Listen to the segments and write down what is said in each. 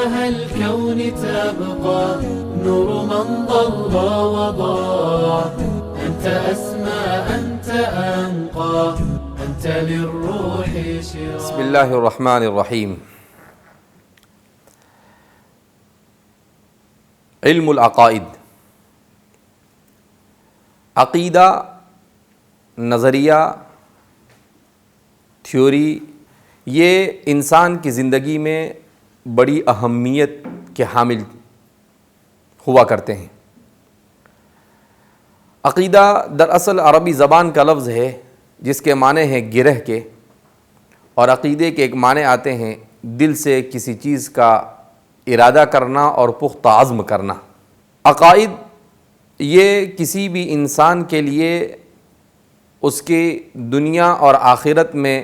إله الكون تبقى نور من ضل وضاع أنت أسمى أنت أنقى أنت للروح شراع. بسم اللہ الرحمن الرحیم. علم العقائد، عقیدہ، نظریہ، تھیوری، یہ انسان کی زندگی میں بڑی اہمیت کے حامل ہوا کرتے ہیں. عقیدہ دراصل عربی زبان کا لفظ ہے جس کے معنی ہیں گرہ کے، اور عقیدے کے ایک معنی آتے ہیں دل سے کسی چیز کا ارادہ کرنا اور پختہ عزم کرنا. عقائد یہ کسی بھی انسان کے لیے اس کی دنیا اور آخرت میں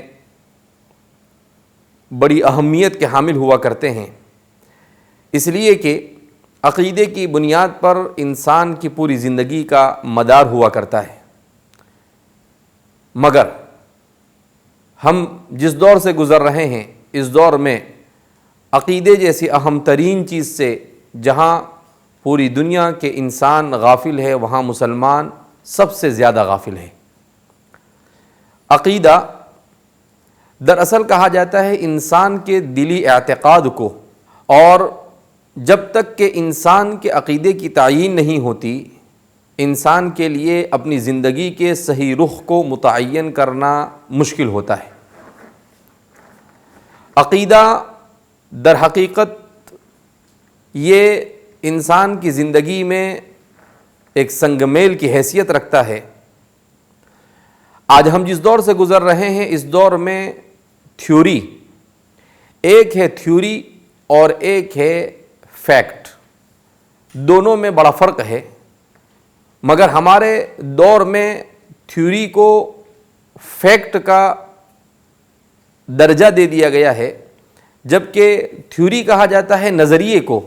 بڑی اہمیت کے حامل ہوا کرتے ہیں، اس لیے کہ عقیدے کی بنیاد پر انسان کی پوری زندگی کا مدار ہوا کرتا ہے. مگر ہم جس دور سے گزر رہے ہیں اس دور میں عقیدے جیسی اہم ترین چیز سے جہاں پوری دنیا کے انسان غافل ہے وہاں مسلمان سب سے زیادہ غافل ہے. عقیدہ دراصل کہا جاتا ہے انسان کے دلی اعتقاد کو، اور جب تک کہ انسان کے عقیدے کی تعیین نہیں ہوتی انسان کے لیے اپنی زندگی کے صحیح رخ کو متعین کرنا مشکل ہوتا ہے. عقیدہ در حقیقت یہ انسان کی زندگی میں ایک سنگ میل کی حیثیت رکھتا ہے. آج ہم جس دور سے گزر رہے ہیں اس دور میں تھیوری، ایک ہے تھیوری اور ایک ہے فیکٹ، دونوں میں بڑا فرق ہے. مگر ہمارے دور میں تھیوری کو فیکٹ کا درجہ دے دیا گیا ہے، جبکہ تھیوری کہا جاتا ہے نظریے کو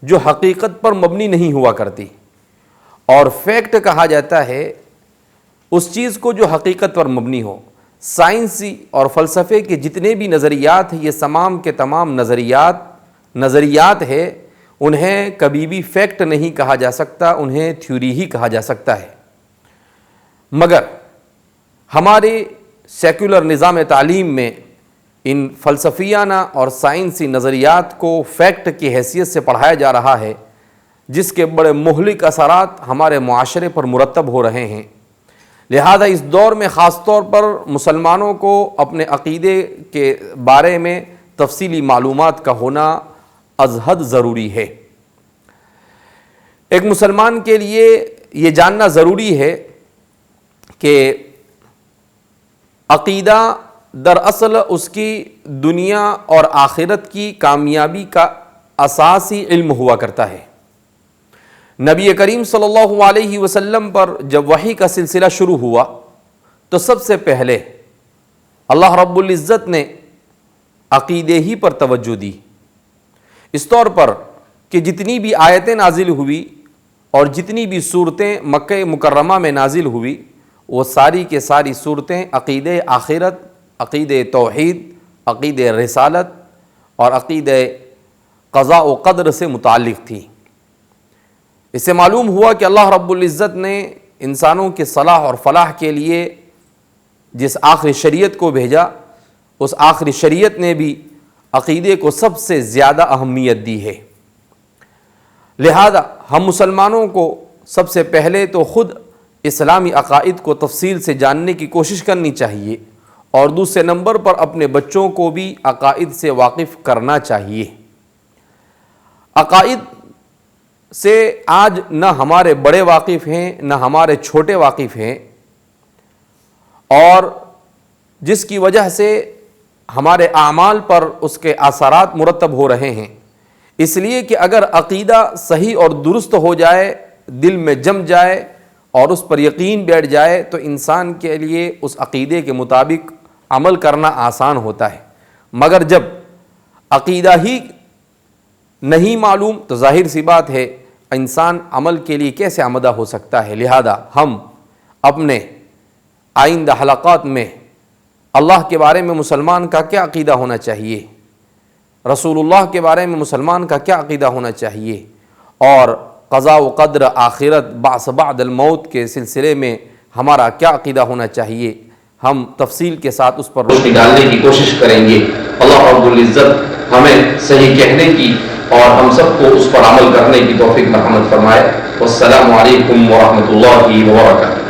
جو حقیقت پر مبنی نہیں ہوا کرتی، اور فیکٹ کہا جاتا ہے اس چیز کو جو حقیقت پر مبنی ہو. سائنسی اور فلسفے کے جتنے بھی نظریات ہیں یہ تمام کے تمام نظریات ہے، انہیں کبھی بھی فیکٹ نہیں کہا جا سکتا، انہیں تھیوری ہی کہا جا سکتا ہے. مگر ہمارے سیکولر نظام تعلیم میں ان فلسفیانہ اور سائنسی نظریات کو فیکٹ کی حیثیت سے پڑھایا جا رہا ہے، جس کے بڑے مہلک اثرات ہمارے معاشرے پر مرتب ہو رہے ہیں. لہذا اس دور میں خاص طور پر مسلمانوں کو اپنے عقیدے کے بارے میں تفصیلی معلومات کا ہونا از حد ضروری ہے. ایک مسلمان کے لیے یہ جاننا ضروری ہے کہ عقیدہ دراصل اس کی دنیا اور آخرت کی کامیابی کا اساسی علم ہوا کرتا ہے. نبی کریم صلی اللہ علیہ وسلم پر جب وحی کا سلسلہ شروع ہوا تو سب سے پہلے اللہ رب العزت نے عقیدے ہی پر توجہ دی، اس طور پر کہ جتنی بھی آیتیں نازل ہوئی اور جتنی بھی صورتیں مکہ مکرمہ میں نازل ہوئی وہ ساری کے ساری صورتیں عقیدے آخرت، عقیدے توحید، عقیدے رسالت اور عقیدے قضاء و قدر سے متعلق تھی. اس سے معلوم ہوا کہ اللہ رب العزت نے انسانوں کے صلاح اور فلاح کے لیے جس آخری شریعت کو بھیجا اس آخری شریعت نے بھی عقیدے کو سب سے زیادہ اہمیت دی ہے. لہذا ہم مسلمانوں کو سب سے پہلے تو خود اسلامی عقائد کو تفصیل سے جاننے کی کوشش کرنی چاہیے، اور دوسرے نمبر پر اپنے بچوں کو بھی عقائد سے واقف کرنا چاہیے. عقائد سے آج نہ ہمارے بڑے واقف ہیں نہ ہمارے چھوٹے واقف ہیں، اور جس کی وجہ سے ہمارے اعمال پر اس کے اثرات مرتب ہو رہے ہیں. اس لیے کہ اگر عقیدہ صحیح اور درست ہو جائے، دل میں جم جائے اور اس پر یقین بیٹھ جائے تو انسان کے لیے اس عقیدے کے مطابق عمل کرنا آسان ہوتا ہے. مگر جب عقیدہ ہی نہیں معلوم تو ظاہر سی بات ہے انسان عمل کے لیے کیسے آمادہ ہو سکتا ہے. لہذا ہم اپنے آئندہ حلقات میں اللہ کے بارے میں مسلمان کا کیا عقیدہ ہونا چاہیے، رسول اللہ کے بارے میں مسلمان کا کیا عقیدہ ہونا چاہیے، اور قضاء و قدر، آخرت، بعث بعد الموت کے سلسلے میں ہمارا کیا عقیدہ ہونا چاہیے، ہم تفصیل کے ساتھ اس پر روشنی ڈالنے کی کوشش کریں گے۔ اللہ رب العزت ہمیں صحیح کہنے کی اور ہم سب کو اس پر عمل کرنے کی توفیق مرحمت فرمائے۔ والسلام علیکم ورحمۃ اللہ وبرکاتہ۔